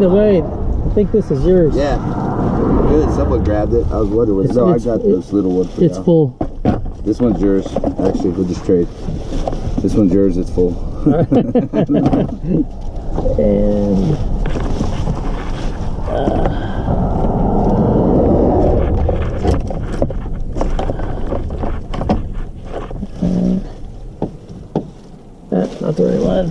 the way, I think this is yours. Yeah. Good, someone grabbed it. I was wondering what no, I got this little one for It's now. full. This one's yours. Actually, we'll just trade. This one's yours, it's full. And that's not the right one.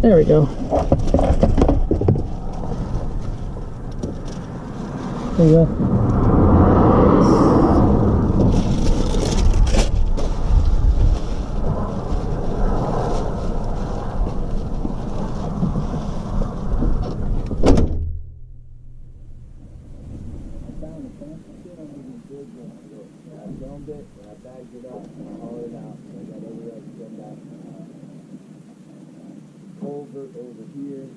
There we go. There you go. Over here.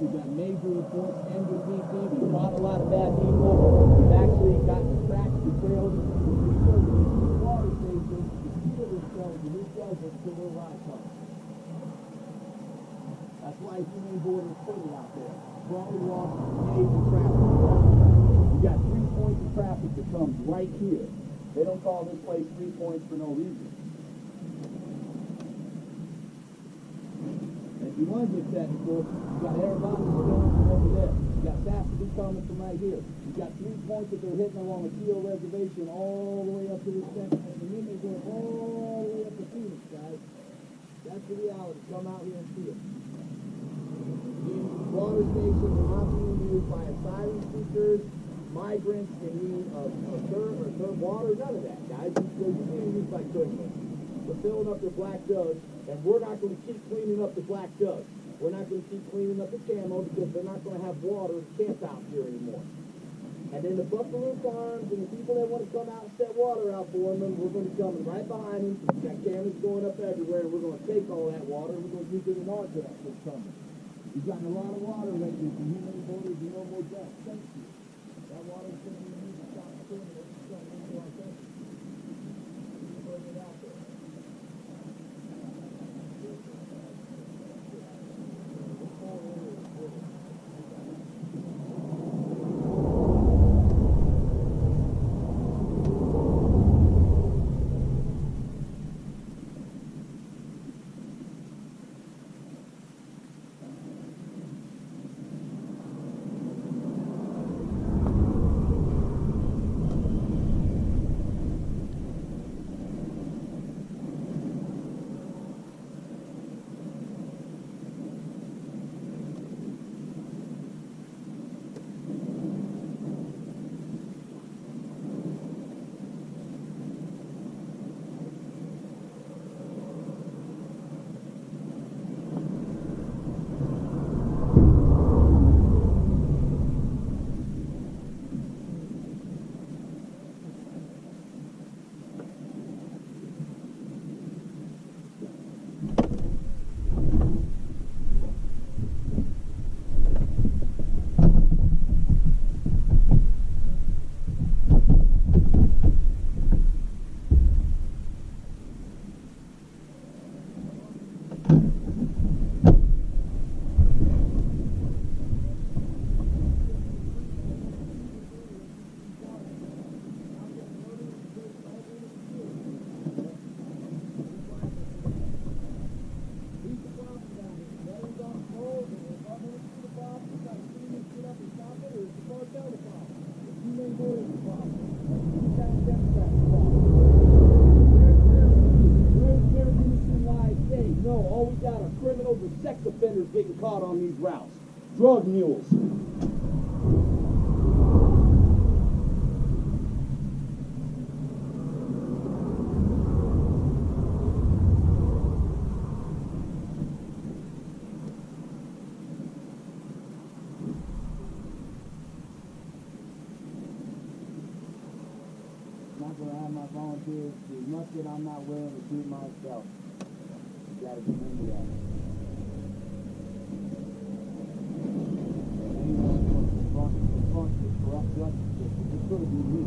We've got major reports, NWPP. We've caught a lot of bad people. We've actually gotten tracks to trails. Water stations to steal themselves in this desert to their livestock. That's why humane borders put it out there. Crawling walk, major traffic. You got 3 points of traffic that comes right here. They don't call this place 3 points for no reason. And if you want to get technical, you got Arizona going from over there. You got Sassafras coming from right here. You got 3 points that they're hitting along the Keel Reservation all the way up to this section. And then they go all the way up to Phoenix, guys. That's the reality. Come out here and see it. These water stations are not being used by asylum seekers, migrants in need of third water, none of that, guys. You're being used by criminals. They're filling up their black jugs, and we're not going to keep cleaning up the black jugs. We're not going to keep cleaning up the camo because they're not going to have water camped out here anymore. And then the buffalo farms and the people that want to come out and set water out for them, we're going to be coming right behind them. We've got cameras going up everywhere, and we're going to take all that water, and we're going to use it in our grant this summer. We've gotten a lot of water lately from humane borders and no more deaths. Thank you. That water is going to be used to stop the criminals and start into our country. Put it out there. Getting caught on these routes. Drug mules. Not going to have my volunteers do nothing I'm not willing to do myself. You got to remember that. It's going to be me.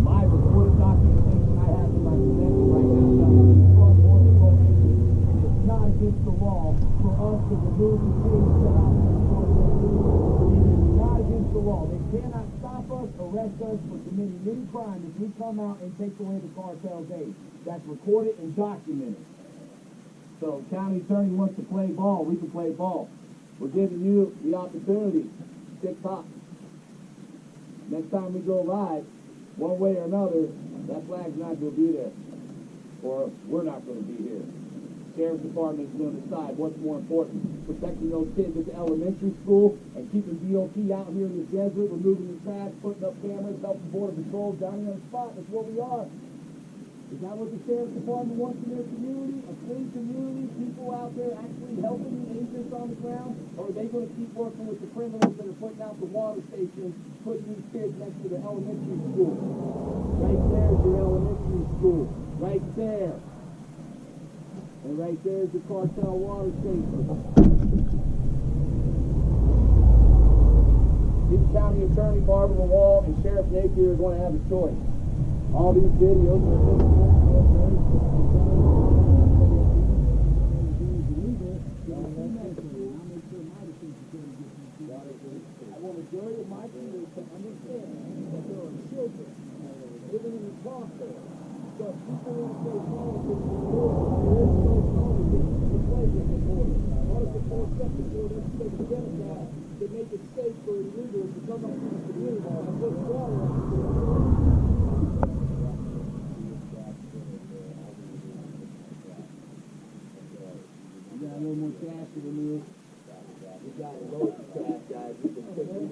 My recorded documentation I have in my possession right now from Border Patrol agents, and it's not against the law for us to remove the cage set out in the court. It is not against the law. They cannot stop us, arrest us for committing any crime if we come out and take away the cartel's aid. That's recorded and documented. So county attorney wants to play ball, we can play ball. We're giving you the opportunity. TikTok. Next time we go live, one way or another, that flag's not going to be there. Or we're not going to be here. Sheriff's Department is going to decide what's more important. Protecting those kids at the elementary school and keeping DOT out here in the desert, removing the trash, putting up cameras, helping Border Patrol down here on the spot. That's what we are. Is that what the Sheriff's Department wants in their community? A clean community? People out there actually helping the agents on the ground? Or are they going to keep working with the criminals that are putting out the water stations, putting these kids next to the elementary school? Right there's your elementary school. Right there. And right there is the cartel water station. Each county attorney, Barbara Wall, and Sheriff Napier are going to have a choice. All these videos are majority of my viewers to understand that there are children living in the foster. So if people want to say politics is war, there is no politics to play with the border. Article 4, Section 4 doesn't say the Democrat to make it safe for illegals to come up to the community and put water on the You got a little more cash in the news. We got to load the trash, guys. We've been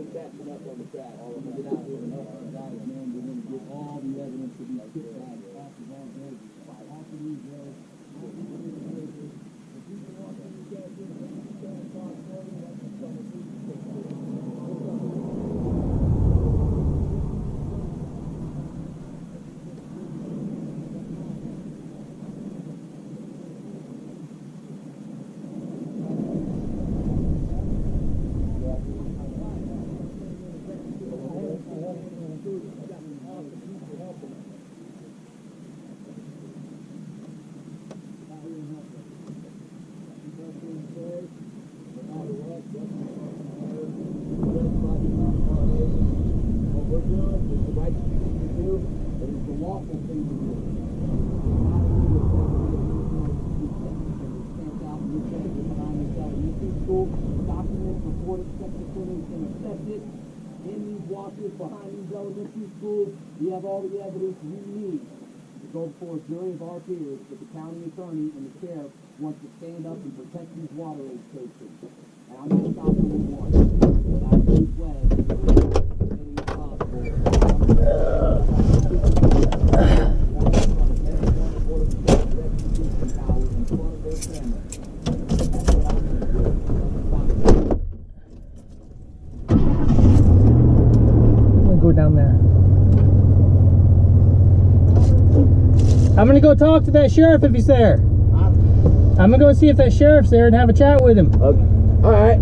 catching up on the trash. We've been out here enough guys, man. We're going to get all the evidence of these kit bags off of all roads. Off of these roads. If you can walk in the gas, you can cross over, that's the trouble. Behind these elementary schools, we have all the evidence we need to go before a jury of our peers that the county attorney and the sheriff wants to stand up and protect these water aid stations. And I'm not stopping anyone, but I do pledge to do anything possible. Down there. I'm gonna go talk to that sheriff if he's there. I'm gonna go see if that sheriff's there and have a chat with him. Okay. All right.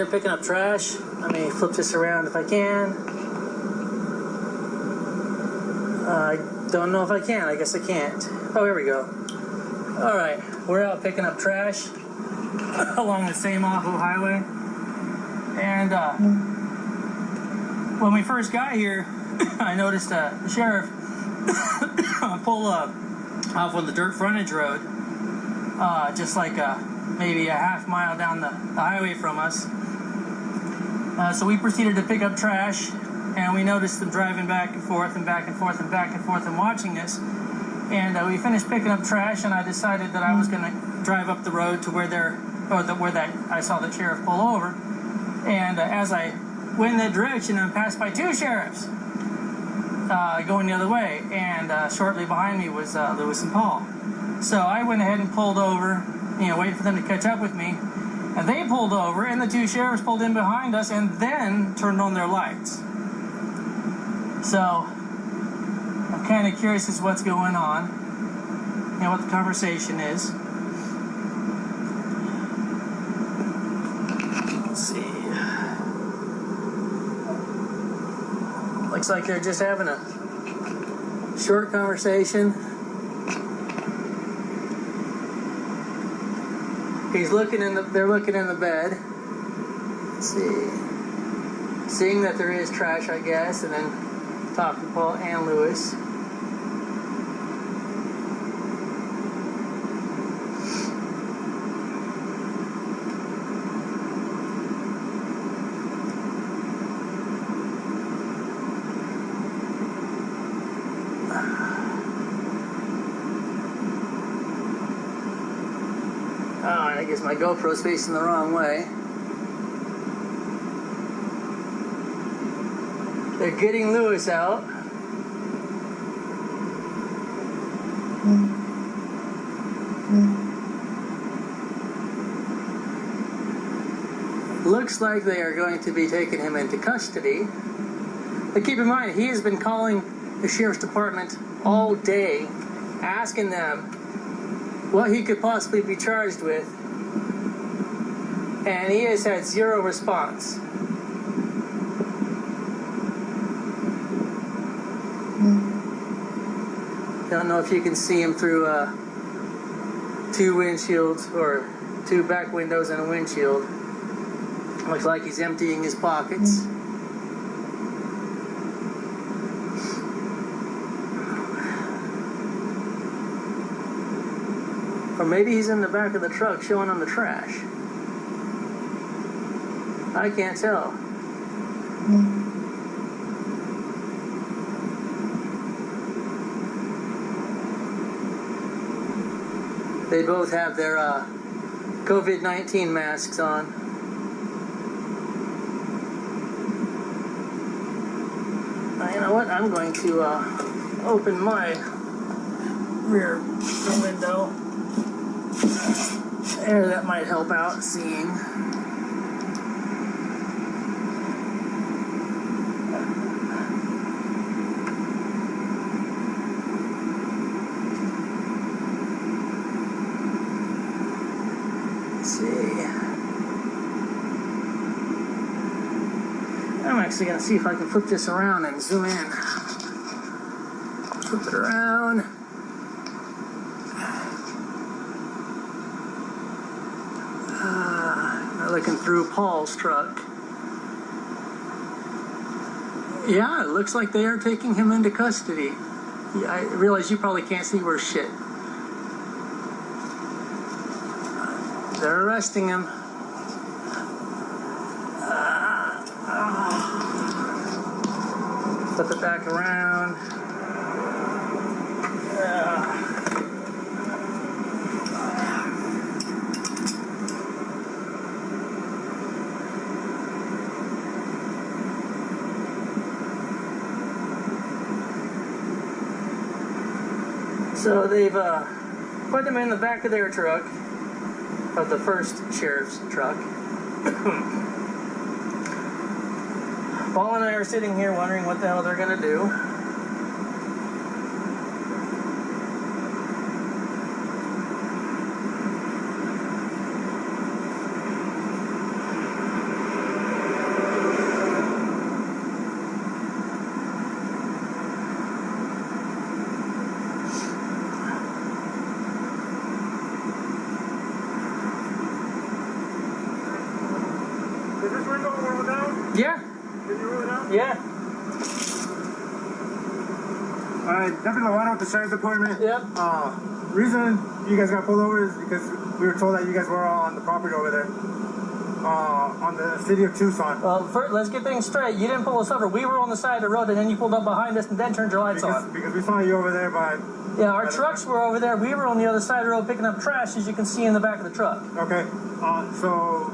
here picking up trash. Let me flip this around if I can. I don't know if I can. I guess I can't. Oh, here we go. All right, we're out picking up trash along the same awful highway. And when we first got here, I noticed the sheriff pull up off on the dirt frontage road, just like maybe a half mile down the highway from us. So we proceeded to pick up trash, and we noticed them driving back and forth and back and forth and back and forth and watching us. And we finished picking up trash, and I decided that I was going to drive up the road to where I saw the sheriff pull over. And as I went in that direction, I passed by two sheriffs going the other way, and shortly behind me was Lewis and Paul. So I went ahead and pulled over, waiting for them to catch up with me. And they pulled over, and the two sheriffs pulled in behind us and then turned on their lights. So I'm kind of curious as to what's going on, what the conversation is. Let's see. Looks like they're just having a short conversation. They're looking in the bed. Let's see. Seeing that there is trash, I guess, and then talk to Paul and Lewis. Oh, and I guess my GoPro's facing the wrong way. They're getting Lewis out. Looks like they are going to be taking him into custody. But keep in mind, he has been calling the sheriff's department all day, asking them what he could possibly be charged with, and he has had zero response. Don't know if you can see him through two windshields, or two back windows and a windshield. Looks like he's emptying his pockets. Or maybe he's in the back of the truck showing them the trash. I can't tell. They both have their COVID-19 masks on. You know what? I'm going to open my rear window. There, that might help out seeing. I'm actually going to see if I can flip this around and zoom in. Flip it around. Looking through Paul's truck. Yeah, it looks like they are taking him into custody. Yeah, I realize you probably can't see worth shit. They're arresting him. Flip it back around. So they've put them in the back of their truck, of the first sheriff's truck. Paul and I are sitting here wondering what the hell they're going to do. Alright, Deputy Lovato with the Sheriff's Department. Yep. Reason you guys got pulled over is because we were told that you guys were on the property over there. On the city of Tucson. Well, first, let's get things straight. You didn't pull us over. We were on the side of the road, and then you pulled up behind us and then turned your lights on. Because we saw you over there by... Yeah, our trucks were over there. We were on the other side of the road picking up trash, as you can see in the back of the truck. Okay. So,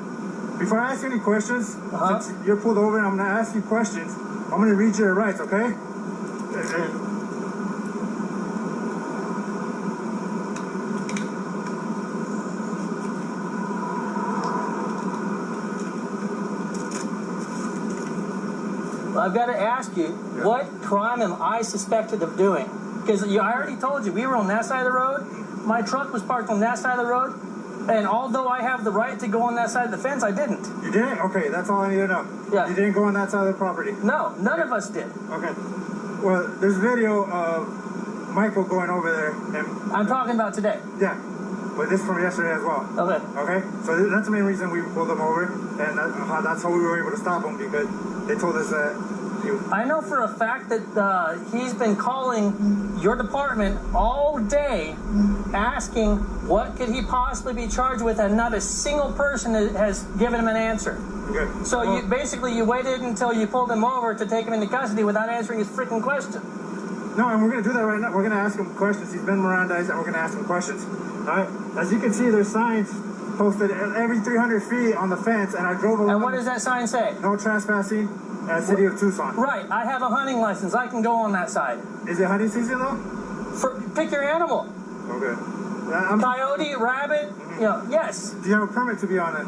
before I ask you any questions, since you're pulled over and I'm going to ask you questions, I'm going to read your rights, okay? I've got to ask you, what crime am I suspected of doing? Because I already told you, we were on that side of the road. My truck was parked on that side of the road. And although I have the right to go on that side of the fence, I didn't. You didn't? Okay, that's all I need to know. Yeah. You didn't go on that side of the property? No, none of us did. Okay. Well, there's video of Michael going over there. And I'm talking about today. Yeah. But this is from yesterday as well. Okay. Okay? So that's the main reason we pulled him over. And that's how we were able to stop him, because they told us that I know for a fact that he's been calling your department all day asking what could he possibly be charged with, and not a single person has given him an answer. Okay. So well, you waited until you pulled him over to take him into custody without answering his freaking question. No, and we're going to do that right now. We're going to ask him questions. He's been Mirandized, and we're going to ask him questions. All right? As you can see, there's signs posted every 300 feet on the fence, and I drove along. And what does that sign say? No trespassing. City of Tucson. Right. I have a hunting license. I can go on that side. Is it hunting season though? Pick your animal. Okay. Coyote, rabbit. You know, yes. Do you have a permit to be on it?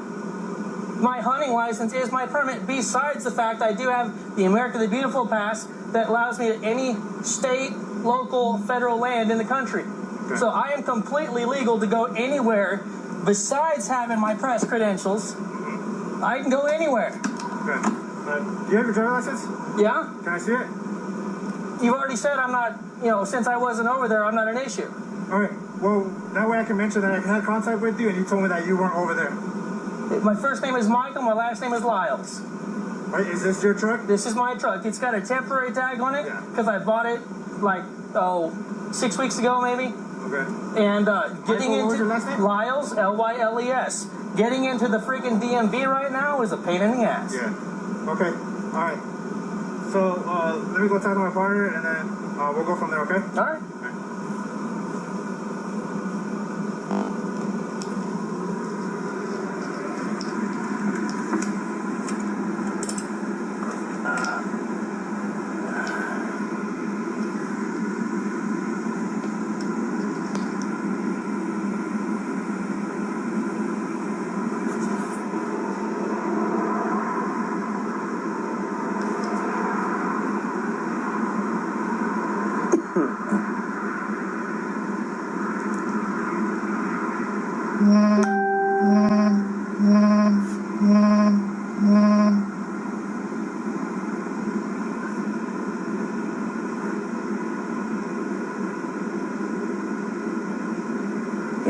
My hunting license is my permit. Besides the fact I do have the America the Beautiful pass that allows me to any state, local, federal land in the country. Okay. So I am completely legal to go anywhere. Besides having my press credentials, I can go anywhere. Okay. Do you have your driver's license? Yeah. Can I see it? You've already said I'm not, since I wasn't over there, I'm not an issue. All right. Well, that way I can mention that I had contact with you and you told me that you weren't over there. My first name is Michael. My last name is Lyles. Right. Is this your truck? This is my truck. It's got a temporary tag on it because I bought it like, 6 weeks ago maybe. Okay. And getting Michael, what was your into last name? Lyles, Lyles. Getting into the freaking DMV right now is a pain in the ass. Yeah. Okay, alright. So, let me go talk to my partner and then we'll go from there, okay? Alright.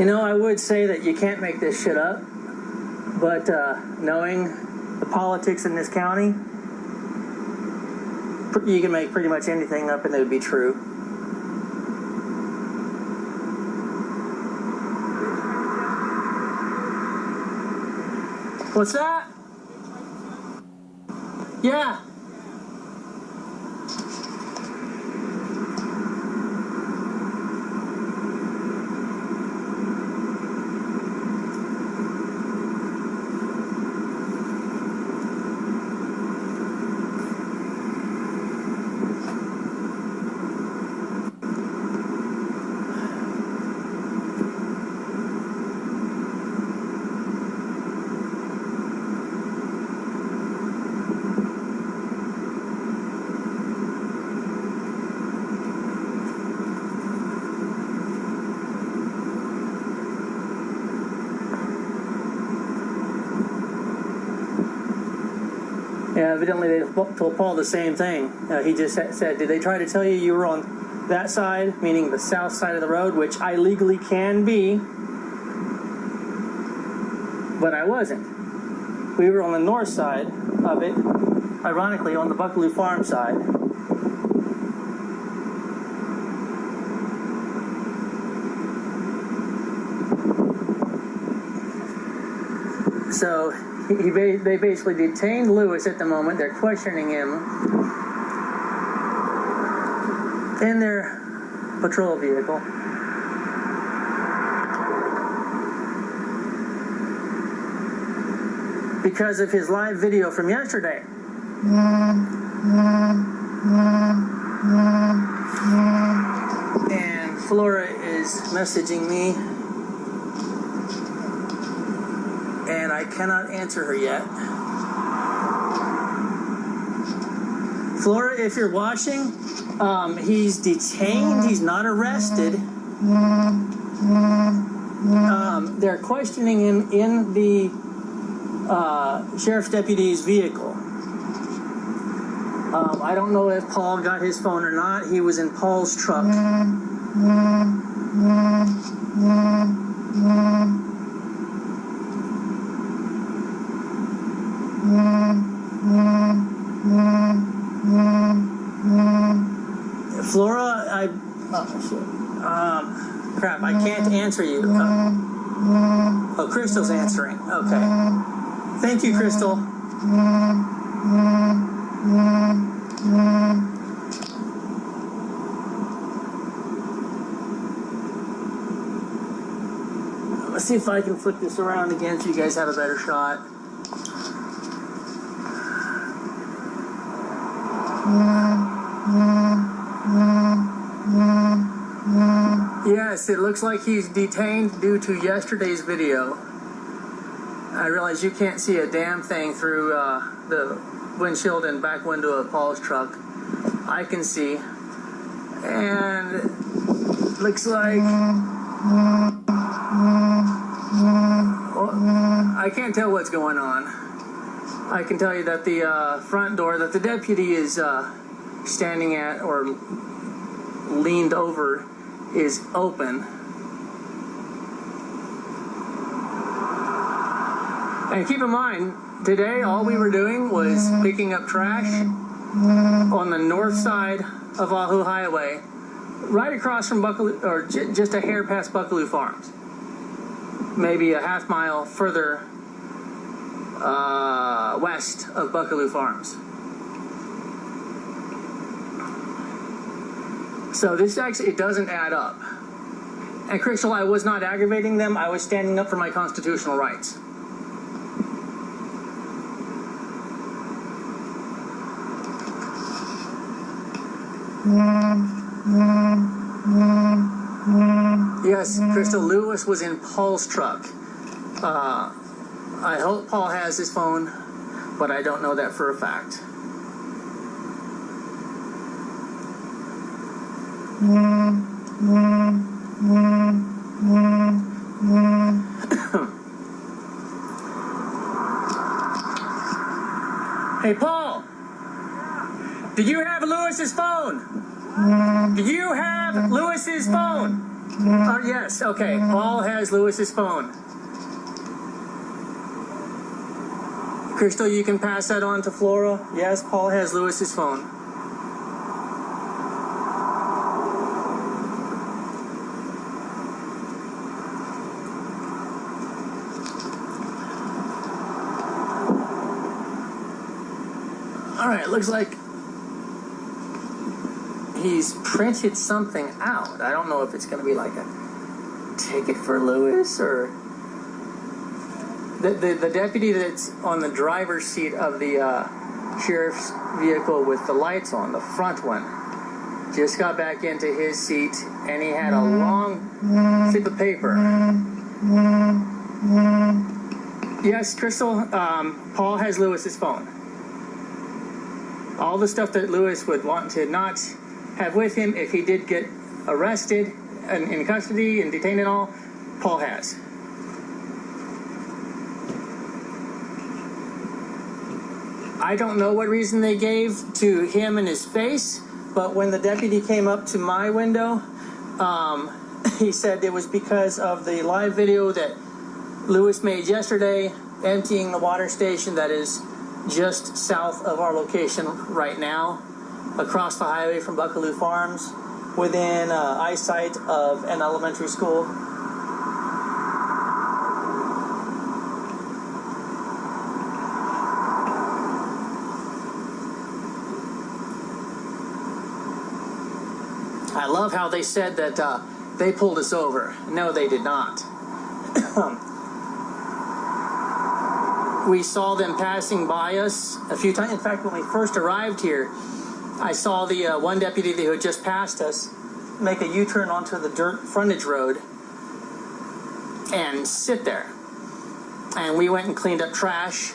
I would say that you can't make this shit up, but knowing the politics in this county, you can make pretty much anything up and it would be true. What's that? Yeah. Yeah, evidently they told Paul the same thing. He just said, did they try to tell you were on that side, meaning the south side of the road, which I legally can be, but I wasn't. We were on the north side of it, ironically on the Buckaloo Farm side. So they basically detained Lewis at the moment. They're questioning him in their patrol vehicle. Because of his live video from yesterday. And Flora is messaging me, and I cannot answer her yet. Flora, if you're watching, he's detained, he's not arrested. They're questioning him in the sheriff's deputy's vehicle. I don't know if Paul got his phone or not. He was in Paul's truck. Flora, crap, I can't answer you. Oh, Crystal's answering. Okay. Thank you, Crystal. Let's see if I can flip this around again so you guys have a better shot. Yes, it looks like he's detained due to yesterday's video. I realize you can't see a damn thing through the windshield and back window of Paul's truck. I can see. And looks like... well, I can't tell what's going on. I can tell you that the front door that the deputy is standing at or leaned over is open. And keep in mind, today all we were doing was picking up trash on the north side of Wahoo Highway, right across from Buckaloo, or just a hair past Buckaloo Farms. Maybe a half mile further west of Buckaloo Farms. So this actually, it doesn't add up. And Crystal, I was not aggravating them. I was standing up for my constitutional rights. Yes, Crystal, Lewis was in Paul's truck. I hope Paul has his phone, but I don't know that for a fact. Hey, Paul! Did you have Lewis's phone? Do you have Lewis's phone? Yes, okay. Paul has Lewis's phone. Crystal, you can pass that on to Flora. Yes, Paul has Lewis's phone. All right, looks like he's printed something out. I don't know if it's going to be like a ticket for Lewis or... The deputy that's on the driver's seat of the sheriff's vehicle with the lights on, the front one, just got back into his seat, and he had a long slip of paper. Yes, Crystal, Paul has Lewis's phone. All the stuff that Lewis would want to not have with him if he did get arrested and in custody and detained and all, Paul has. I don't know what reason they gave to him in his face, but when the deputy came up to my window, he said it was because of the live video that Lewis made yesterday, emptying the water station that is just south of our location right now, across the highway from Buckaloo Farms, within eyesight of an elementary school. I love how they said that they pulled us over. No, they did not. We saw them passing by us a few times. In fact, when we first arrived here, I saw the one deputy who had just passed us make a U-turn onto the dirt frontage road and sit there. And we went and cleaned up trash.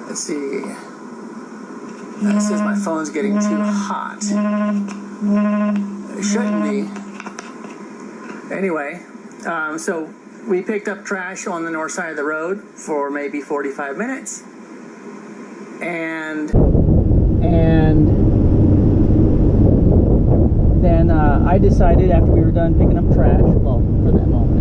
Let's see. That says my phone's getting too hot. It shouldn't be. Anyway, so we picked up trash on the north side of the road for maybe 45 minutes. And then I decided after we were done picking up trash, well, for that moment.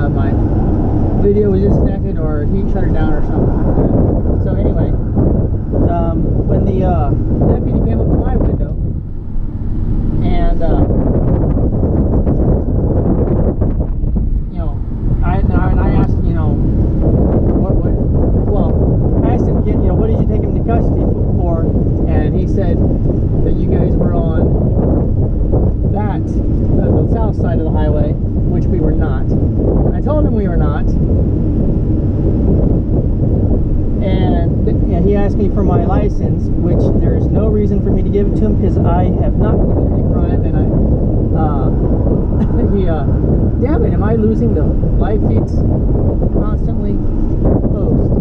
My video was disconnected or he shut it down or something like that. So anyway, when the deputy came up to my window and you know, I asked, you know, I asked him, you know, what did you take him to custody for? And he said that you guys were on the south side of the highway, which we were not. I told him we were not, and he asked me for my license, which there's no reason for me to give it to him because I have not committed any crime, and damn it, am I losing the live feeds constantly? Post.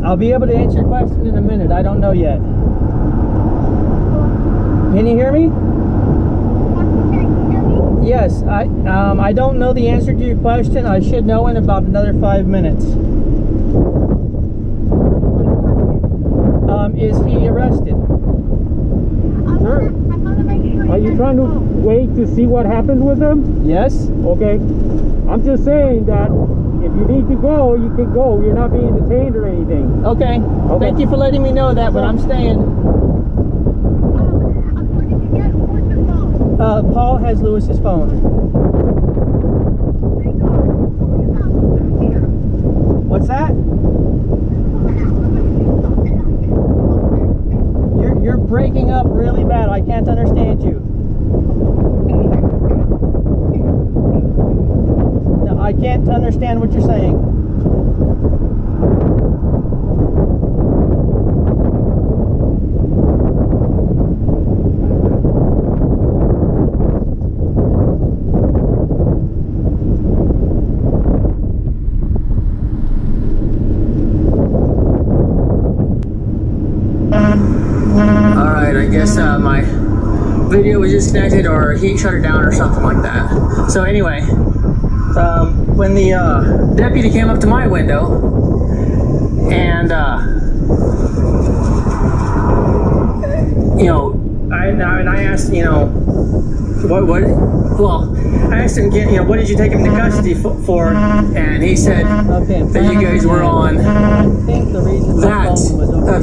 I'll be able to answer your question in a minute. I don't know yet. Can you hear me? Yes, I don't know the answer to your question. I should know in about another 5 minutes. Is he arrested? Are you trying to wait to see what happens with him? Yes. Okay. I'm just saying that if you need to go, you can go. You're not being detained or anything. Okay. Thank you for letting me know that, but I'm staying. Paul has Lewis's phone. What's that? You're breaking up really bad. I can't understand you. No, I can't understand what you're saying. I guess my video was disconnected or he shut it down or something like that. So anyway, when the deputy came up to my window and you know, I asked, you know, I asked him, you know, what did you take him to custody for? And he said that you guys were on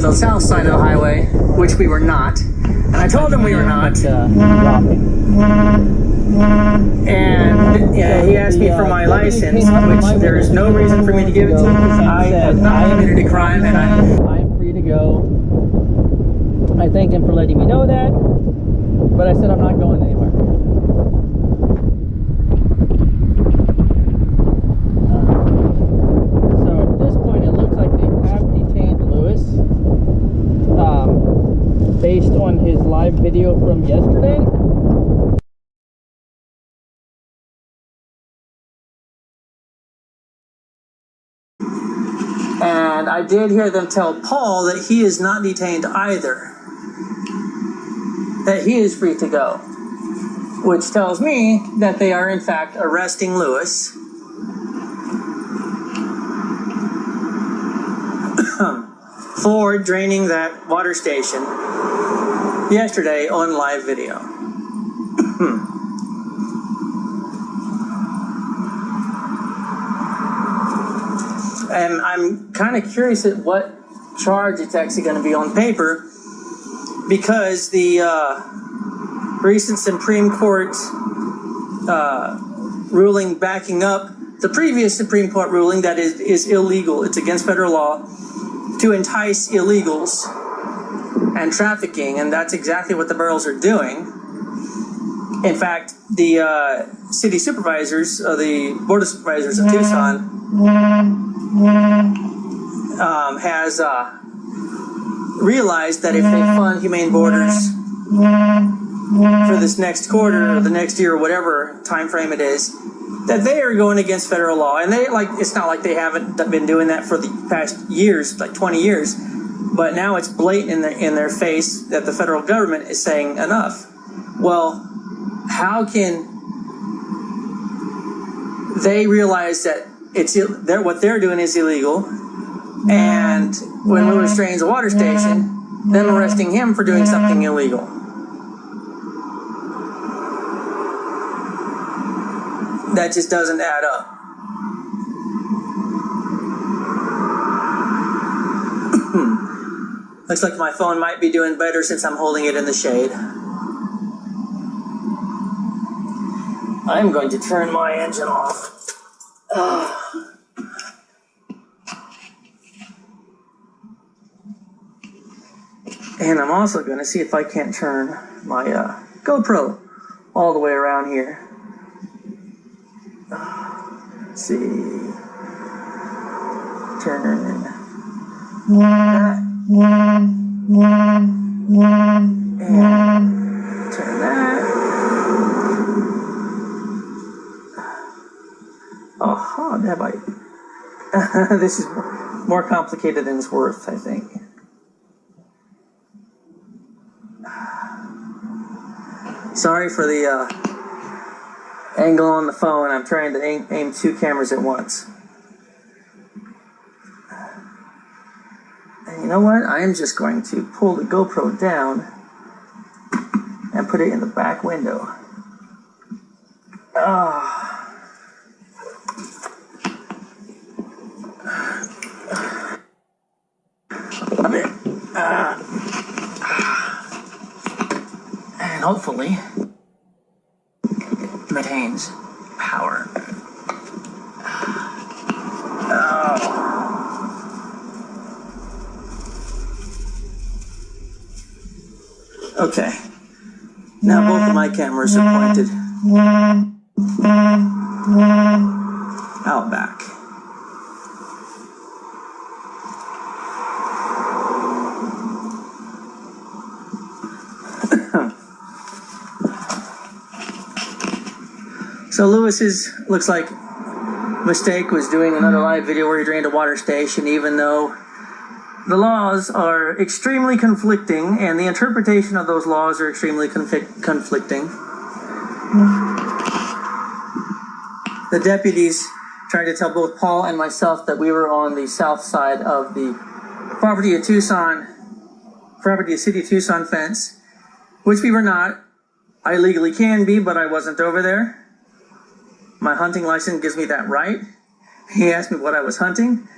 the south side of the highway, which we were not. And I told him we were not. And me for my license, which there is no reason for me to give it to him. I have not committed a crime, and I'm free to go. I thanked him for letting me know that, but I said I'm not going anywhere. So at this point, it looks like they have detained Lewis, based on his live video from yesterday. And I did hear them tell Paul that he is not detained either, that he is free to go, which tells me that they are in fact arresting Lewis for draining that water station yesterday on live video. And I'm kind of curious at what charge it's actually going to be on paper, because the recent Supreme Court ruling backing up the previous Supreme Court ruling that is illegal. It's against federal law to entice illegals and trafficking, and that's exactly what the barrels are doing. In fact, the city supervisors, the board of supervisors of Tucson, has realized that if they fund Humane Borders for this next quarter or the next year or whatever time frame it is, that they are going against federal law. And they, like, it's not like they haven't been doing that for the past years, like 20 years, but now it's blatant in their face that the federal government is saying enough. Well, how can they realize that what they're doing is illegal, and when Lewis drains a water station, them arresting him for doing something illegal? That just doesn't add up. Looks like my phone might be doing better since I'm holding it in the shade. I'm going to turn my engine off. And I'm also going to see if I can't turn my GoPro all the way around here. Let's see. Turn that. And turn that. Oh, have I? This is more complicated than it's worth, I think. Sorry for the angle on the phone. I'm trying to aim two cameras at once. And you know what? I am just going to pull the GoPro down and put it in the back window. And hopefully maintains power. Okay. Now both of my cameras are pointed out back. So Lewis's, looks like, mistake was doing another live video where he drained a water station, even though the laws are extremely conflicting, and the interpretation of those laws are extremely conflicting. The deputies tried to tell both Paul and myself that we were on the south side of the property of City of Tucson fence, which we were not. I legally can be, but I wasn't over there. My hunting license gives me that right. He asked me what I was hunting.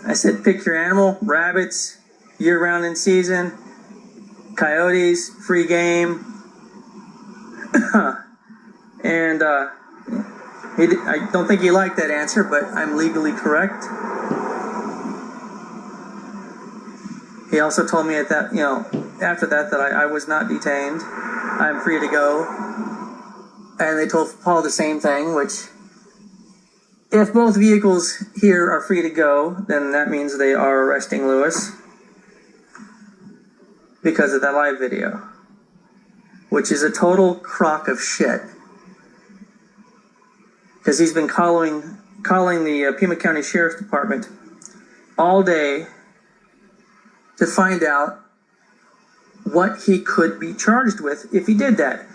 I said, pick your animal: rabbits, year-round in season, coyotes, free game. And I don't think he liked that answer, but I'm legally correct. He also told me at that, after that I was not detained. I'm free to go. And they told Paul the same thing, which, if both vehicles here are free to go, then that means they are arresting Lewis because of that live video, which is a total crock of shit. Because he's been calling the Pima County Sheriff's Department all day to find out what he could be charged with if he did that.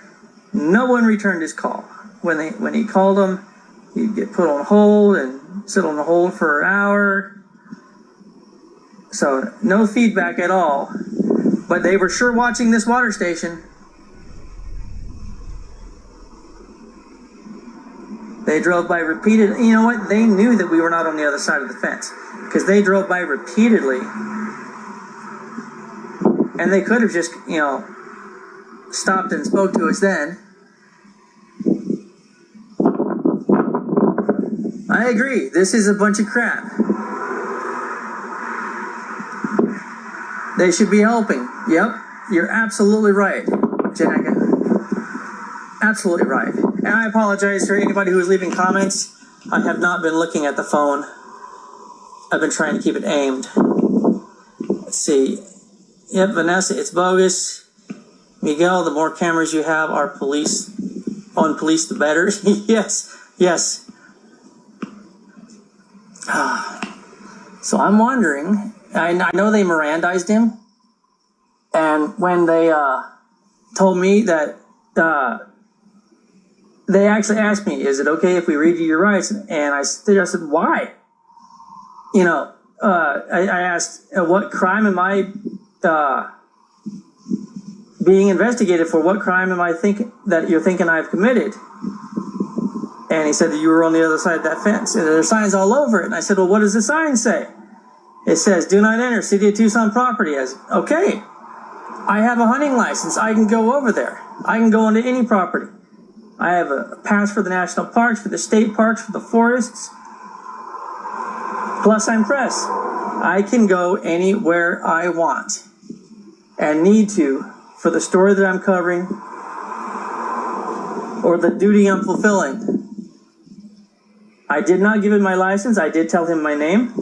No one returned his call. When he called him, he'd get put on hold and sit on the hold for an hour. So no feedback at all. But they were sure watching this water station. They drove by repeatedly. You know what? They knew that we were not on the other side of the fence because they drove by repeatedly. And they could have just, stopped and spoke to us then. I agree. This is a bunch of crap. They should be helping. Yep, you're absolutely right, Jack. Absolutely right. And I apologize for anybody who is leaving comments. I have not been looking at the phone. I've been trying to keep it aimed. Let's see. Yep, Vanessa, it's bogus. Miguel, the more cameras you have on police, the better. Yes. So I'm wondering, I know they Mirandized him, and when they told me that, they actually asked me, is it okay if we read you your rights? And I said, why? I asked, what crime am I being investigated for? What crime am I thinking that you're thinking I've committed? And he said that you were on the other side of that fence. And there are signs all over it. And I said, well, what does the sign say? It says, do not enter City of Tucson property. Okay, I have a hunting license. I can go over there. I can go onto any property. I have a pass for the national parks, for the state parks, for the forests. Plus I'm press. I can go anywhere I want and need to for the story that I'm covering or the duty I'm fulfilling. I did not give him my license. I did tell him my name.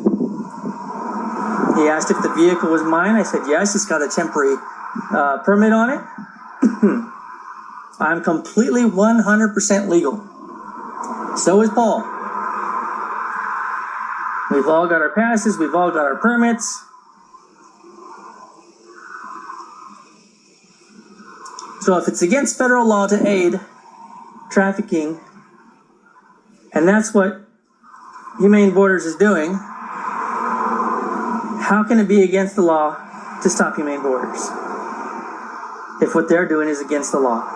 He asked if the vehicle was mine. I said yes. It's got a temporary permit on it. I'm completely 100% legal. So is Paul. We've all got our passes. We've all got our permits. So if it's against federal law to aid trafficking, and that's what Humane Borders is doing, how can it be against the law to stop Humane Borders if what they're doing is against the law?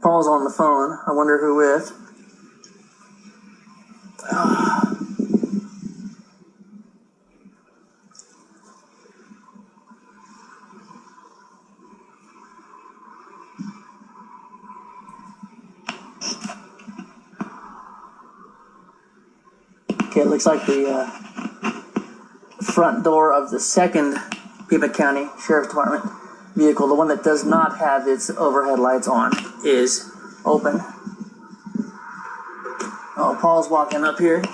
Paul's on the phone. I wonder who with. Okay, it looks like the front door of the second Pima County Sheriff's Department vehicle, the one that does not have its overhead lights on, is open. Oh, Paul's walking up here. So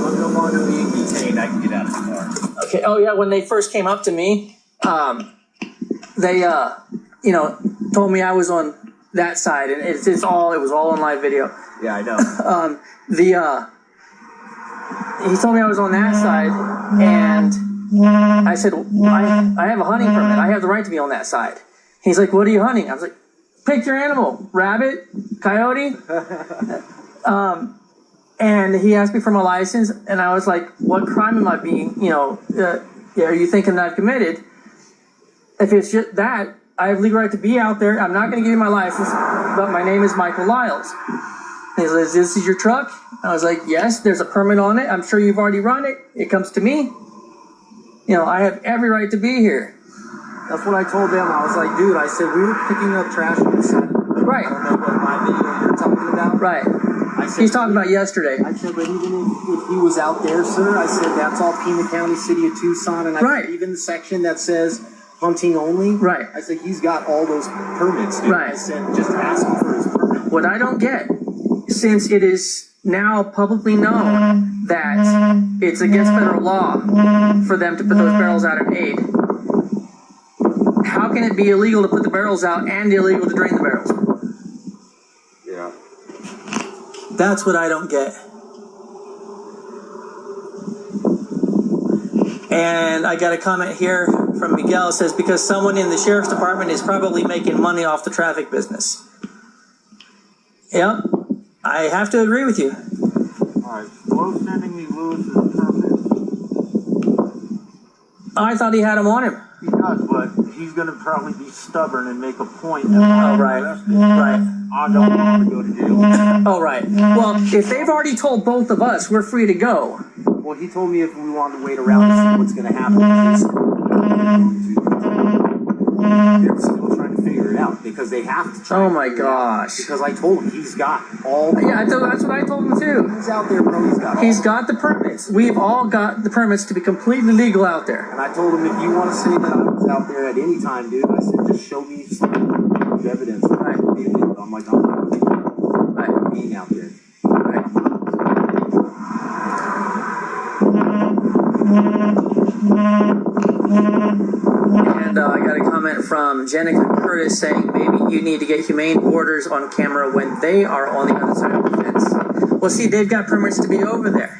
I'm no longer being detained. I can get out of the car. Okay. Oh yeah. When they first came up to me, they told me I was on that side, and it was all on live video. Yeah, I know. He told me I was on that side, and I said, I have a hunting permit. I have the right to be on that side. He's like, what are you hunting? I was like, pick your animal, rabbit, coyote. And he asked me for my license, and I was like, what crime am I being, are you thinking that I've committed? If it's just that, I have legal right to be out there. I'm not going to give you my license, but my name is Michael Lyles. He says, this is your truck? I was like, yes, there's a permit on it. I'm sure you've already run it. It comes to me. You know, I have every right to be here. That's what I told them. I was like, dude, I said, we were picking up trash on the side. Right. I don't know what my video you're talking about. Right. I said, He's talking about yesterday. I said, but even if he was out there, sir, I said, that's all Pima County, City of Tucson. And I Right. said, even the section that says hunting only. Right. I said, he's got all those permits, dude. Right. I said, just ask him for his permit. What I don't get, since it is now publicly known that it's against federal law for them to put those barrels out in aid, how can it be illegal to put the barrels out and illegal to drain the barrels? Yeah. That's what I don't get. And I got a comment here from Miguel. It says, because someone in the sheriff's department is probably making money off the traffic business. Yep, I have to agree with you. Alright, Flo sending me Lewis's permit. I thought he had them on him. He does, but he's gonna probably be stubborn and make a point. Oh, right, right. I don't want to go to jail. Oh, right. Well, if they've already told both of us we're free to go. Well, he told me if we wanted to wait around to see what's going to happen. They're still trying to figure it out because they have to try. Oh my gosh. Because I told him he's got all. Yeah, that's what I told him too. He's out there, bro. He's got the permits. We've all got the permits to be completely legal out there. And I told him, if you want to say that I was out there at any time, dude, I said, just show me some evidence. Right. I'm like, I'm Right. being out there. Right. And I got a comment from Jenica Curtis saying maybe you need to get Humane Borders on camera when they are on the other side of the fence. Well, see, they've got permits to be over there.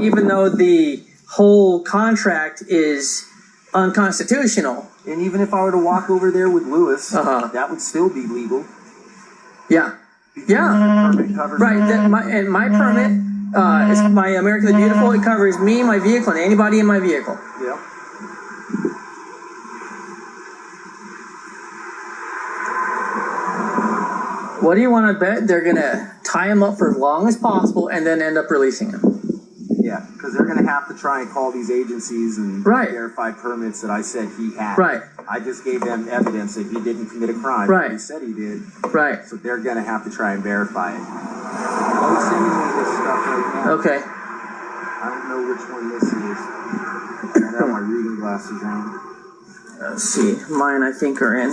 Even though the whole contract is unconstitutional. And even if I were to walk over there with Lewis, that would still be legal. Yeah. Yeah. Permit covers Right. My permit is my America the Beautiful. It covers me, my vehicle, and anybody in my vehicle. Yep. What do you want to bet? They're going to tie him up for as long as possible and then end up releasing him. Yeah, because they're going to have to try and call these agencies and verify permits that I said he had. Right. I just gave them evidence that he didn't commit a crime. Right. He said he did. Right. So they're going to have to try and verify it. I'm sending me this stuff right now. Okay. I don't know which one this is. I got my reading glasses on. Let's see. Mine, I think, are in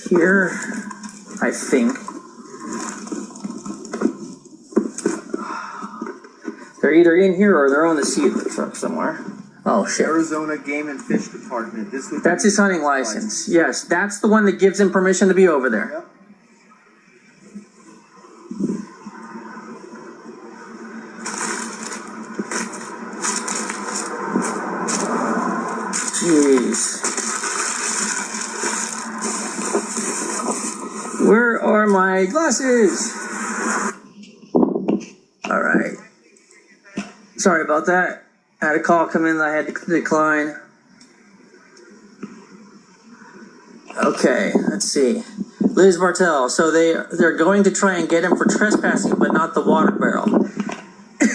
here. I think. They're either in here or they're on the seat of the truck somewhere. Oh, shit. Arizona Game and Fish Department. That's his hunting license. Yes, that's the one that gives him permission to be over there. Yep. Jeez. Where are my glasses? All right. Sorry about that. I had a call come in that I had to decline. Okay, let's see. Liz Bartel. So they're going to try and get him for trespassing, but not the water barrel.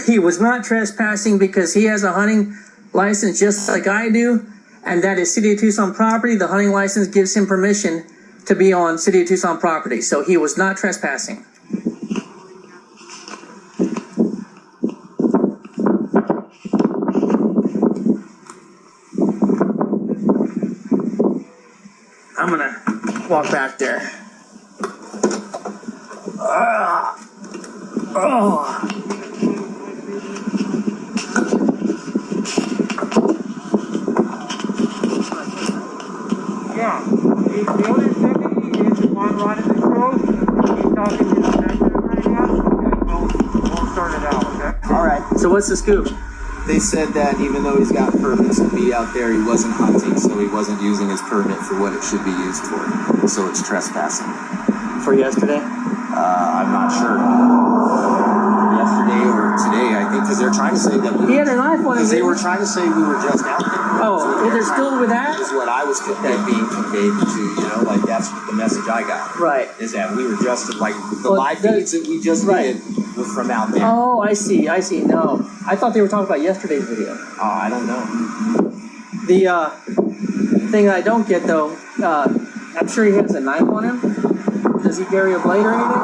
He was not trespassing because he has a hunting license just like I do, and that is City of Tucson property. The hunting license gives him permission to be on City of Tucson property, so he was not trespassing. I'm gonna walk back there. Yeah, the other deputy is the one running the show. He's talking to the deputy right now. We'll start it out, okay? All right. So what's the scoop? They said that even though he's got permits to be out there, he wasn't hunting, so he wasn't using his permit for what it should be used for. So it's trespassing. For yesterday? I'm not sure. Yesterday or today, I think, because they're trying to say that we He had a knife on him. because they were trying to say we were just out there. Oh, they're still with that? Is what I was being conveyed to, like that's the message I got. Right. Is that we were just like the Well, live feeds that we just did was from out there. Oh, I see. No. I thought they were talking about yesterday's video. Oh, I don't know. The thing I don't get though, I'm sure he has a knife on him. Does he carry a blade or anything?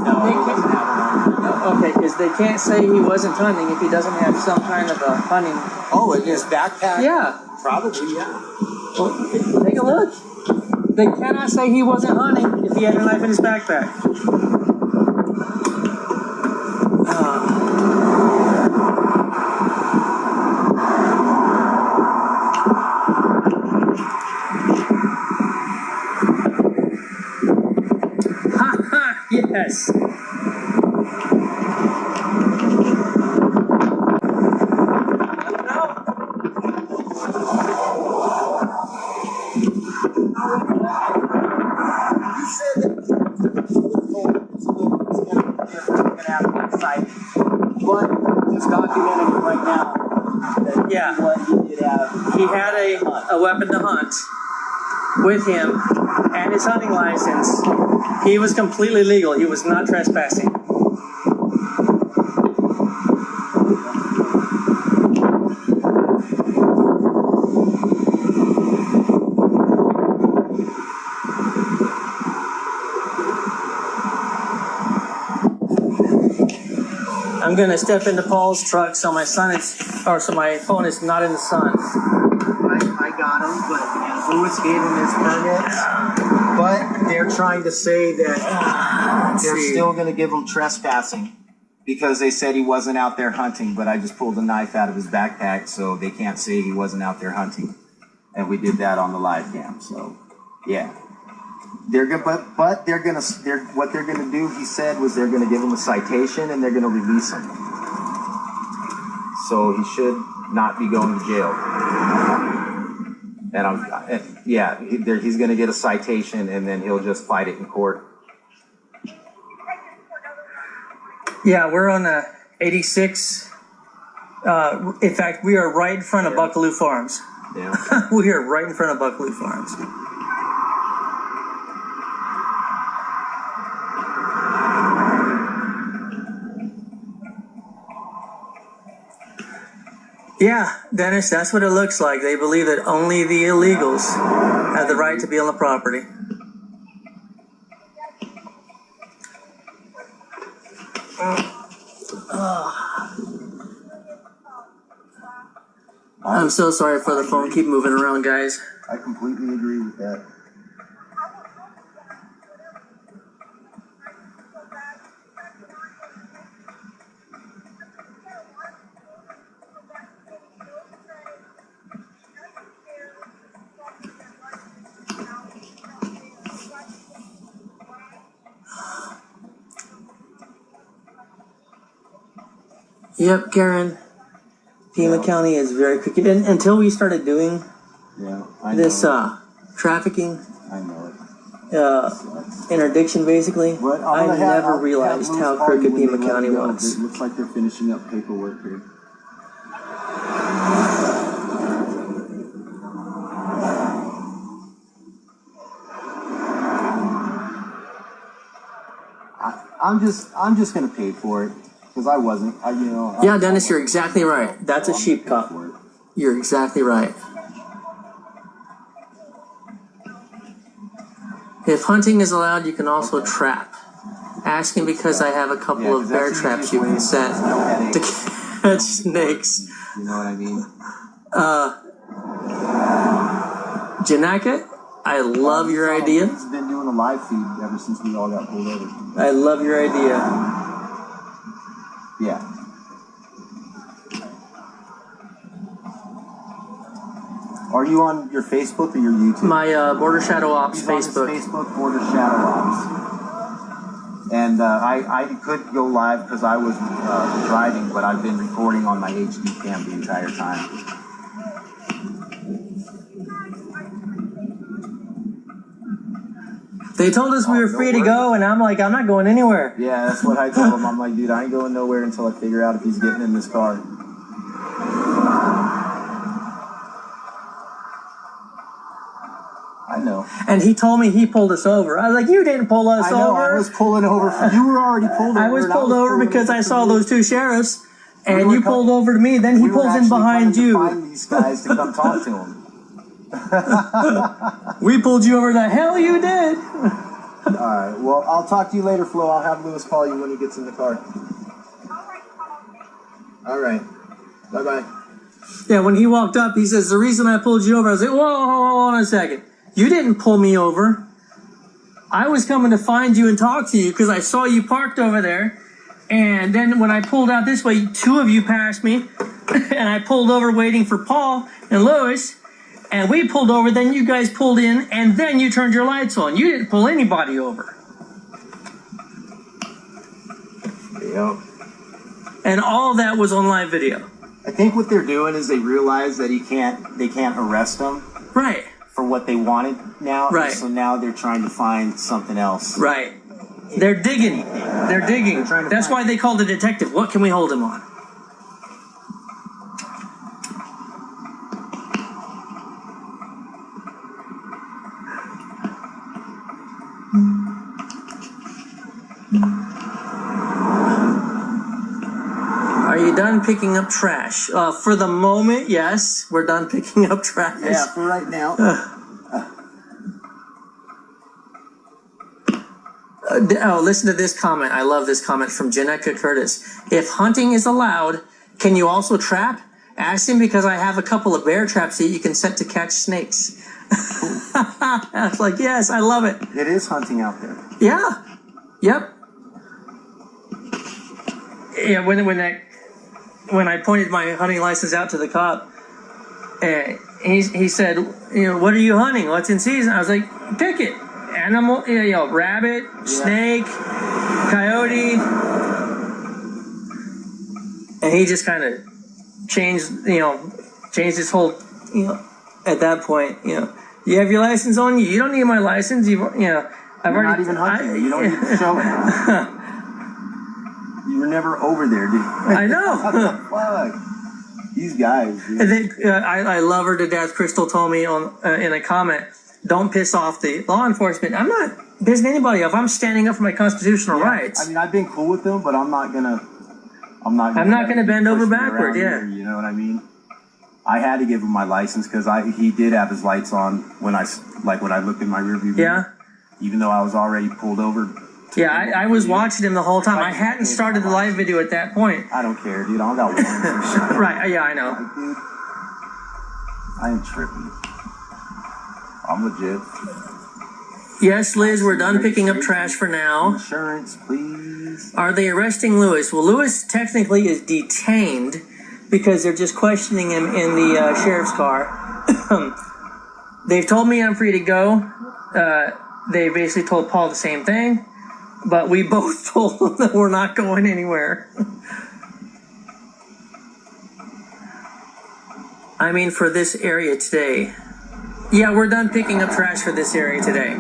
No, he doesn't have one. Okay, because they can't say he wasn't hunting if he doesn't have some kind of a hunting. Oh, in his backpack? Yeah. Probably, yeah. Well, take a look. They cannot say he wasn't hunting if he had a knife in his backpack. Yes. But just documenting it right now. Yeah. What he did have. He had a weapon to hunt with him and his hunting license. He was completely legal. He was not trespassing. I'm gonna step into Paul's truck so my phone is not in the sun. I got him, but Lewis gave him his permit. But they're trying to say that they're still going to give him trespassing because they said he wasn't out there hunting. But I just pulled a knife out of his backpack, so they can't say he wasn't out there hunting. And we did that on the live cam. So, yeah, they're good. But what they're gonna do, he said, was they're gonna give him a citation and they're gonna release him. So he should not be going to jail. And he's going to get a citation, and then he'll just fight it in court. Yeah, we're on 86. In fact, we are right in front of Buckaloo Farms. Yeah. We are right in front of Buckaloo Farms. Yeah, Dennis, that's what it looks like. They believe that only the illegals have the right to be on the property. I'm so sorry for the phone. Keep moving around, guys. I completely agree with that. Yep, Karen. Pima County is very crooked. And until we started doing this trafficking, I know it. interdiction, basically, I never realized how crooked Pima County was. It looks like they're finishing up paperwork here. I'm just gonna pay for it because I wasn't. Yeah, Dennis, you're exactly right. That's a sheep cop. You're exactly right. If hunting is allowed, you can also trap. Asking because I have a couple of bear traps you can set to catch snakes. You know what I mean? Janaka, I love your idea. He's been doing a live feed ever since we all got pulled over. I love your idea. Yeah. Are you on your Facebook or your YouTube? My Border Shadow Ops He's Facebook. On his Facebook, Border Shadow Ops. And I could go live because I was driving, but I've been recording on my HD cam the entire time. They told us we were free to go, and I'm like, I'm not going anywhere. Yeah, that's what I told him. I'm like, dude, I ain't going nowhere until I figure out if he's getting in this car. I know. And he told me he pulled us over. I was like, you didn't pull us over. I was pulling over. You were already pulled over. I was pulled over because I saw those two sheriffs, and We you were pulled over to me. Then he pulls in behind to you. find these guys to come talk to him. We pulled you over. The hell you did. All right. Well, I'll talk to you later, Flo. I'll have Lewis call you when he gets in the car. All right. Bye-bye. Yeah, when he walked up, he says, the reason I pulled you over, I was like, whoa, hold on a second. You didn't pull me over. I was coming to find you and talk to you because I saw you parked over there. And then when I pulled out this way, two of you passed me. And I pulled over waiting for Paul and Lewis. And we pulled over, then you guys pulled in, and then you turned your lights on. You didn't pull anybody over. Yep. And all that was on live video. I think what they're doing is they realize that they can't arrest them Right. for what they wanted now. Right. So now they're trying to find something else. Right. They're digging. They're digging. They're trying to That's why they called the detective. What can we hold him on? Are you done picking up trash? For the moment, yes. We're done picking up trash. Yeah, for right now. Listen to this comment. I love this comment from Jeanette Curtis. If hunting is allowed, can you also trap? Ask him because I have a couple of bear traps that you can set to catch snakes. I was like, yes, I love it. It is hunting out there. Yeah. Yep. Yeah, when I pointed my hunting license out to the cop, he said, what are you hunting? What's in season? I was like, pick it. Animal, rabbit, snake, coyote. And he just kind of changed his whole, at that point, you have your license on you. You don't need my license. I've You're already not even hunting. You don't need to show it. You were never over there, dude. I know. What the fuck? These guys, dude. And then, I love her to death. Crystal told me in a comment, don't piss off the law enforcement. I'm not pissing anybody off. I'm standing up for my constitutional rights. I mean, I've been cool with them, but I'm not gonna bend over backward. Yeah. Here, you know what I mean? I had to give him my license because he did have his lights on when I looked in my rearview mirror. Yeah. Even though I was already pulled over. Yeah, I was watching him the whole time. I hadn't started the live video at that point. I don't care, dude. I got warrants. Right, yeah, I know. Like, dude, I ain't tripping. I'm legit. Yes, Liz, we're done picking up trash for now. Insurance, please. Are they arresting Lewis? Well, Lewis technically is detained because they're just questioning him in the sheriff's car. They've told me I'm free to go. They basically told Paul the same thing. But we both told them that we're not going anywhere. I mean, for this area today. Yeah, we're done picking up trash for this area today.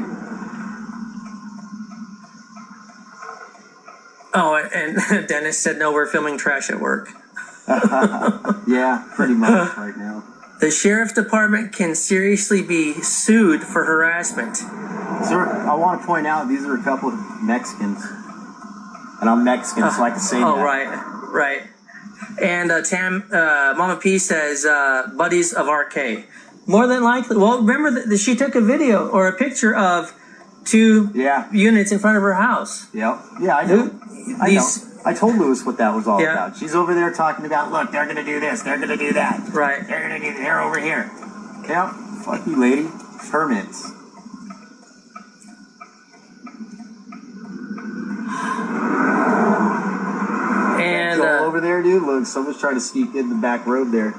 Oh, and Dennis said, no, we're filming trash at work. Yeah, pretty much right now. The sheriff's department can seriously be sued for harassment. I want to point out these are a couple of Mexicans, and I'm Mexican, so I can say that. Oh, right. And Mama P says, buddies of RK. More than likely. Well, remember that she took a video or a picture of two units in front of her house. Yep. Yeah, I know. I told Lewis what that was all about. She's over there talking about, look, they're going to do this, they're going to do that. Right. They're over here. Yeah, fuck you, lady. Permits. And go over there, dude. Look, someone's trying to sneak in the back road there.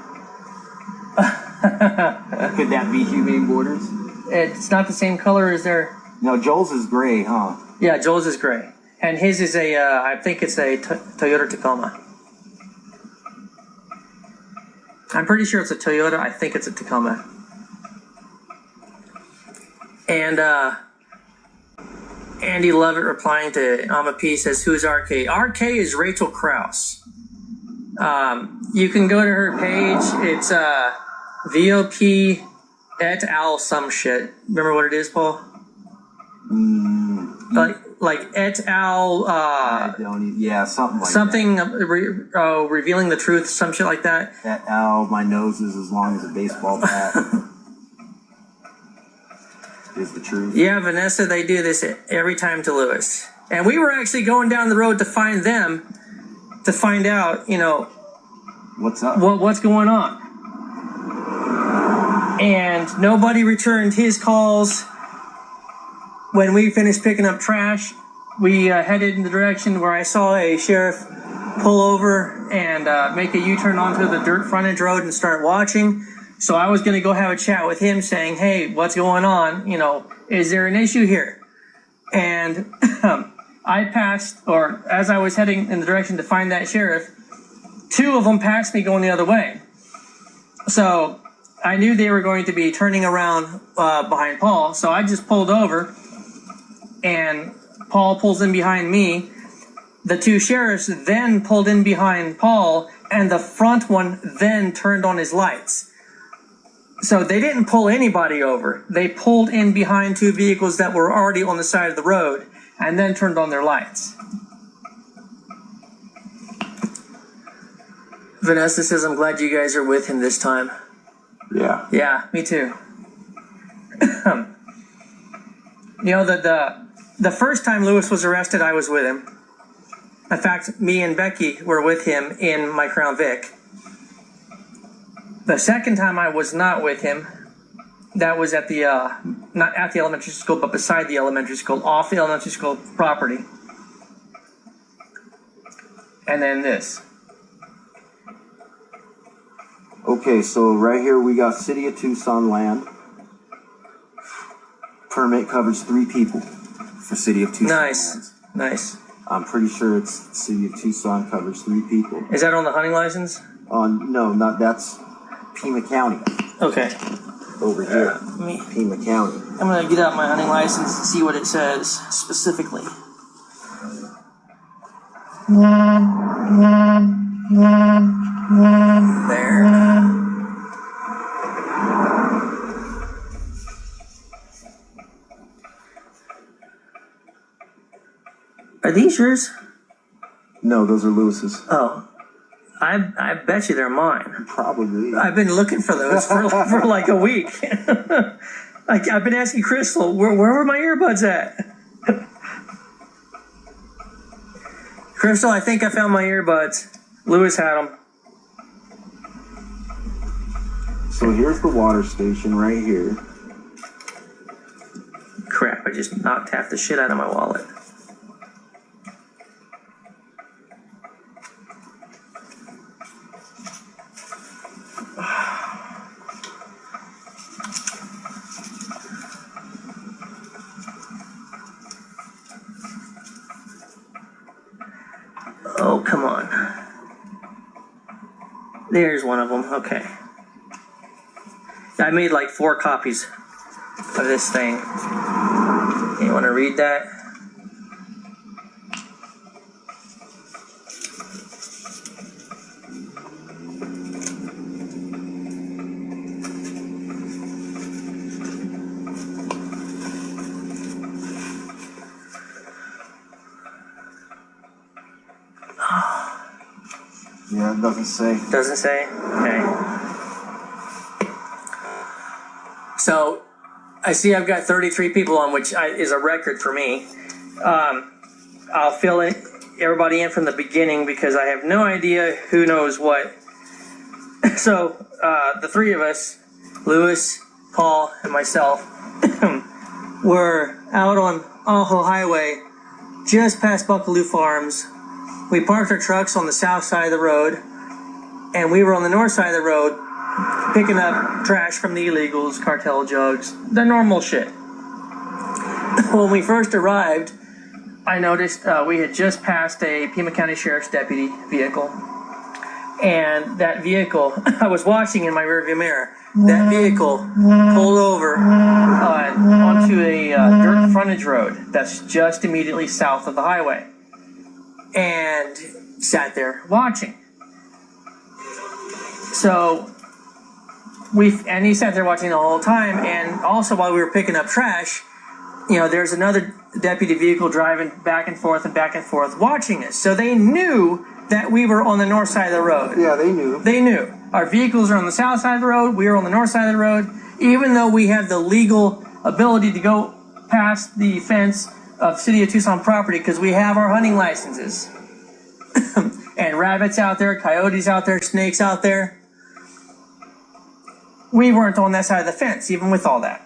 Could that be Humane Borders? It's not the same color as their... No, Joel's is gray, huh? Yeah, Joel's is gray. And his is a, I think it's a Toyota Tacoma. I'm pretty sure it's a Toyota. I think it's a Tacoma. And Andy Lovett replying to P says, "Who's RK?" RK is Rachel Krause. You can go to her page. It's VOP et al. Some shit. Remember what it is, Paul? Like et al. I don't. Yeah, something like something that. Revealing the truth, some shit like that. Et al. My nose is as long as a baseball bat. Is the truth. Yeah, Vanessa, they do this every time to Lewis. And we were actually going down the road to find them, to find out, you know, what's up? What's going on? And nobody returned his calls. When we finished picking up trash, we headed in the direction where I saw a sheriff pull over and make a U-turn onto the dirt frontage road and start watching. So I was going to go have a chat with him saying, hey, what's going on? You know, is there an issue here? And I passed, or as I was heading in the direction to find that sheriff, two of them passed me going the other way. So I knew they were going to be turning around behind Paul. So I just pulled over and Paul pulls in behind me. The two sheriffs then pulled in behind Paul and the front one then turned on his lights. So they didn't pull anybody over. They pulled in behind two vehicles that were already on the side of the road and then turned on their lights. Vanessa says, I'm glad you guys are with him this time. Yeah. Yeah, me too. You know, the first time Lewis was arrested, I was with him. In fact, me and Becky were with him in my Crown Vic. The second time I was not with him, that was at the, not at the elementary school, but beside the elementary school, off the elementary school property. And then this. Okay, so right here we got City of Tucson land. Permit covers 3 people for City of Tucson. Nice, lands. nice. I'm pretty sure it's City of Tucson covers 3 people. Is that on the hunting license? No, not that's Pima County. Okay. Over here, Me. Pima County. I'm gonna get out my hunting license and see what it says specifically. There. Are these yours? No, those are Lewis's. Oh. I bet you they're mine. Probably. I've been looking for those for like a week. Like I've been asking Crystal, where were my earbuds at? Crystal, I think I found my earbuds. Lewis had them. So here's the water station right here. Crap, I just knocked half the shit out of my wallet. Oh, come on. There's one of them. Okay. I made like 4 copies of this thing. You want to read that? Yeah, it doesn't say. Doesn't say? Okay. So, I see I've got 33 people on, which is a record for me. I'll fill everybody in from the beginning because I have no idea who knows what. So, the 3 of us, Lewis, Paul, and myself, were out on Ajo Highway, just past Buckaloo Farms. We parked our trucks on the south side of the road, and we were on the north side of the road picking up trash from the illegals, cartel jugs, the normal shit. When we first arrived, I noticed we had just passed a Pima County Sheriff's deputy vehicle. and that vehicle, I was watching in my rearview mirror, that vehicle pulled over onto a dirt frontage road that's just immediately south of the highway, and sat there watching. So he sat there watching the whole time, and also while we were picking up trash, there's another deputy vehicle driving back and forth watching us. So they knew that we were on the north side of the road. Yeah, they knew. They knew. Our vehicles are on the south side of the road. We were on the north side of the road. Even though we have the legal ability to go past the fence of City of Tucson property because we have our hunting licenses. And rabbits out there, coyotes out there, snakes out there. We weren't on that side of the fence, even with all that.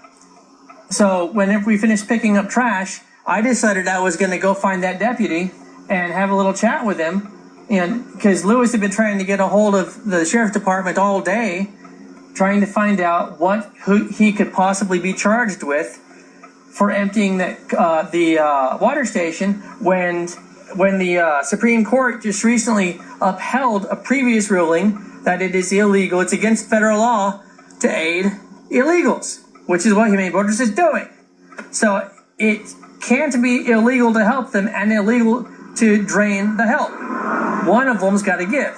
So whenever we finished picking up trash, I decided I was going to go find that deputy and have a little chat with him. And because Lewis had been trying to get a hold of the sheriff's department all day, trying to find out who he could possibly be charged with for emptying the water station when the Supreme Court just recently upheld a previous ruling that it is illegal, it's against federal law to aid illegals, which is what Humane Borders is doing. So it can't be illegal to help them and illegal to drain the help. One of them's got to give.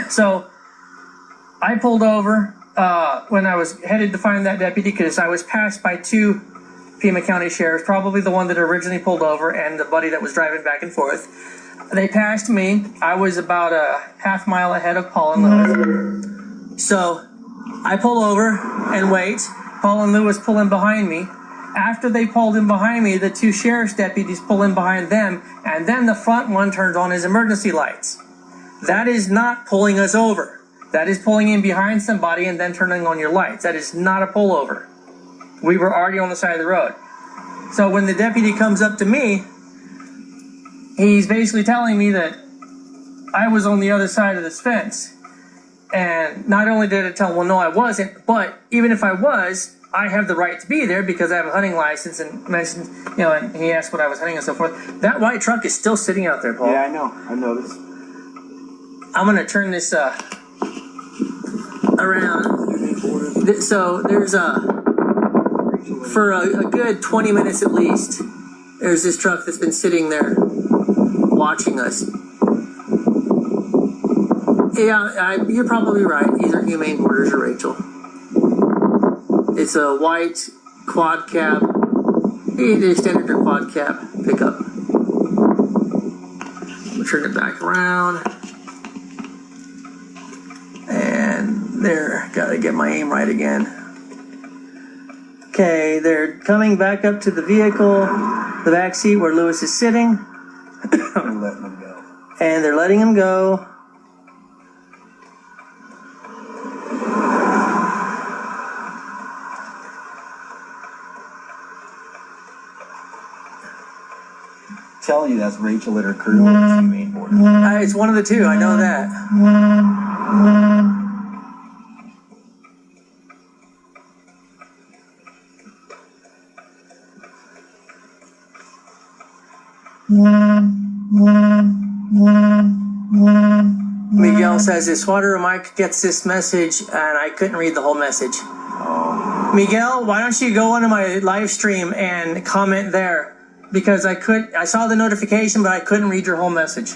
So I pulled over when I was headed to find that deputy because I was passed by two Pima County sheriffs, probably the one that originally pulled over and the buddy that was driving back and forth. They passed me. I was about a half mile ahead of Paul and Lewis. So I pull over and wait. Paul and Lewis pull in behind me. After they pulled in behind me, the two sheriff's deputies pull in behind them, and then the front one turns on his emergency lights. That is not pulling us over. That is pulling in behind somebody and then turning on your lights. That is not a pullover. We were already on the side of the road. So when the deputy comes up to me, he's basically telling me that I was on the other side of this fence. And not only did I tell him, well, no, I wasn't, but even if I was, I have the right to be there because I have a hunting license, and mentioned, and he asked what I was hunting and so forth. That white truck is still sitting out there, Paul. Yeah, I know. I noticed. I'm going to turn this around. So there's for a good 20 minutes at least, there's this truck that's been sitting there watching us. Yeah, you're probably right. Either Humane Borders or Rachel. It's a white quad cab, either extended or quad cab pickup. We'll turn it back around. And there, gotta get my aim right again. Okay, they're coming back up to the vehicle, the back seat where Lewis is sitting. And letting them go. And they're letting him go. Telling you that's Rachel and her crew at Humane Borders. It's one of the two, I know that. Miguel says his swatter Mike gets this message and I couldn't read the whole message. Oh. Miguel, why don't you go onto my live stream and comment there? Because I saw the notification, but I couldn't read your whole message.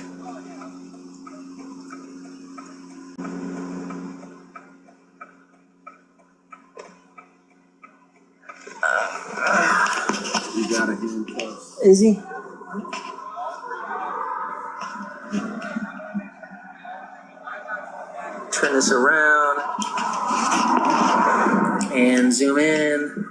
You gotta hear him close. Is he? Turn this around and zoom in.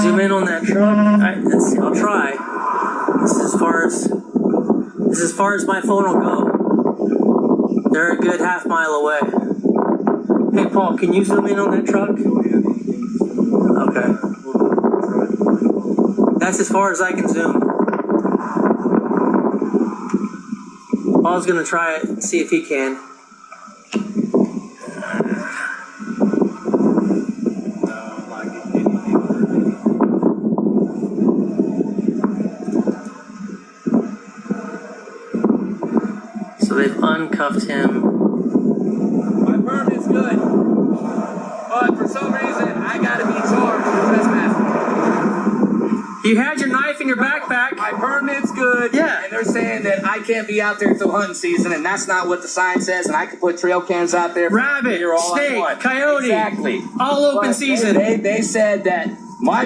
Zoom in on that truck. Let's see, I'll try. This is as far as my phone will go. They're a good half mile away. Hey Paul, can you zoom in on that truck? Okay. That's as far as I can zoom. Paul's gonna try it and see if he can. So they've uncuffed him. My permit's good, but for some reason I gotta be charged for trespassing. You had your knife in your backpack. My permit's good, Yeah. and they're saying that I can't be out there until hunting season, and that's not what the sign says, and I can put trail cams out there. Rabbit, You're all I snake, want. coyote. Exactly. All open But season. They said that my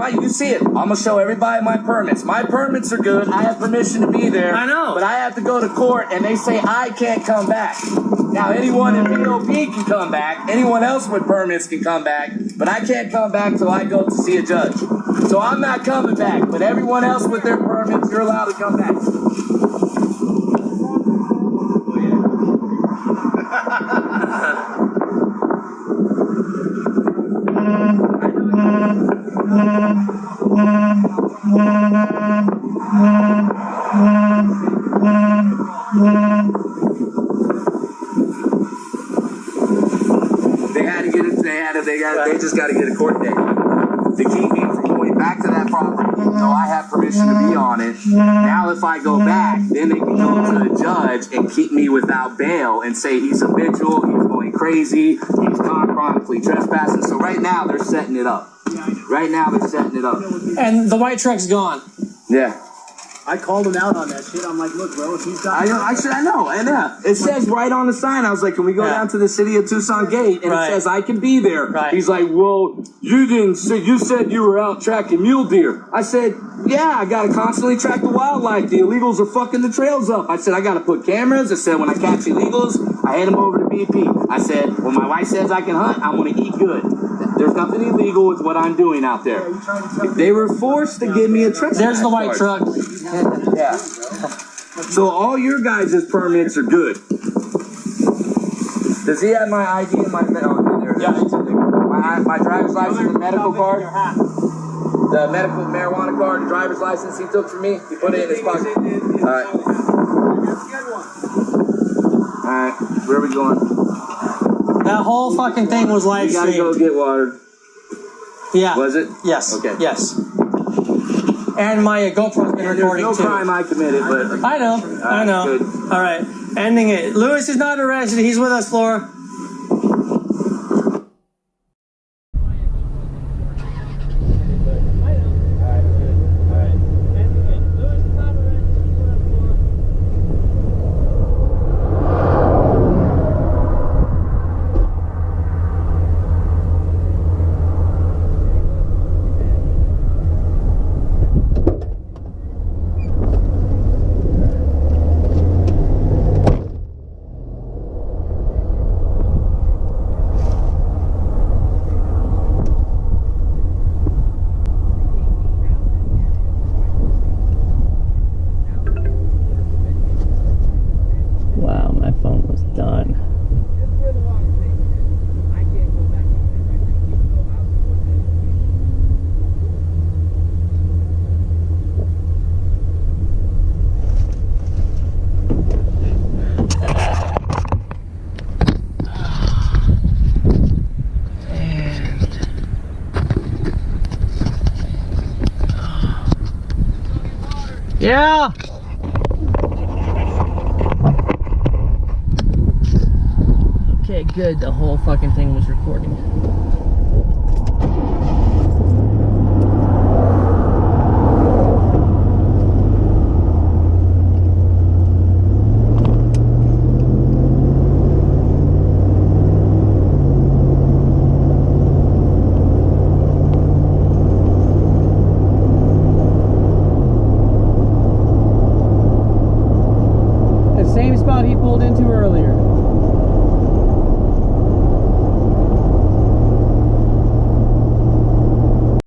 you see it. I'm gonna show everybody my permits. My permits are good. I have permission to be there. I know. But I have to go to court, and they say I can't come back. Now anyone in POP can come back. Anyone else with permits can come back, but I can't come back till I go to see a judge. So I'm not coming back. But everyone else with their permits, you're allowed to come back. They just got to get a court date to keep me from going back to that property. So I have permission to be on it. Now if I go back, then they can go to the judge and keep me without bail and say he's habitual, he's going crazy, he's chronically trespassing. So right now they're setting it up. Right now they're setting it up. And the white truck's gone. Yeah. I called him out on that shit. I'm like, look, bro, if he's got... I know, and it says right on the sign. I was like, can we go down to the city of Tucson gate? And Right. it says I can be there. Right. He's like, well, you didn't say, you said you were out tracking mule deer. I said, yeah, I gotta constantly track the wildlife. The illegals are fucking the trails up. I said, I gotta put cameras. I said, when I catch illegals, I hand them over to BP. I said, when my wife says I can hunt, I want to eat good. There's nothing illegal with what I'm doing out there. They were forced to give me a trespass. There's the white charge. truck. Yeah. So all your guys' permits are good. Does he have my ID and my my driver's license and medical card? The medical marijuana card, the driver's license he took from me. He put it in his pocket. Alright. Alright, where are we going? That whole fucking thing was live We gotta go streamed. get water. Yeah. Was it? Yes. Okay. Yes. And my GoPro's been recording There's no too. crime I committed, but I know. I know. good. All right. Ending it. Lewis is not arrested. He's with us, Flora. Wow, my phone was done. Yeah. Okay, good. The whole fucking thing was recording.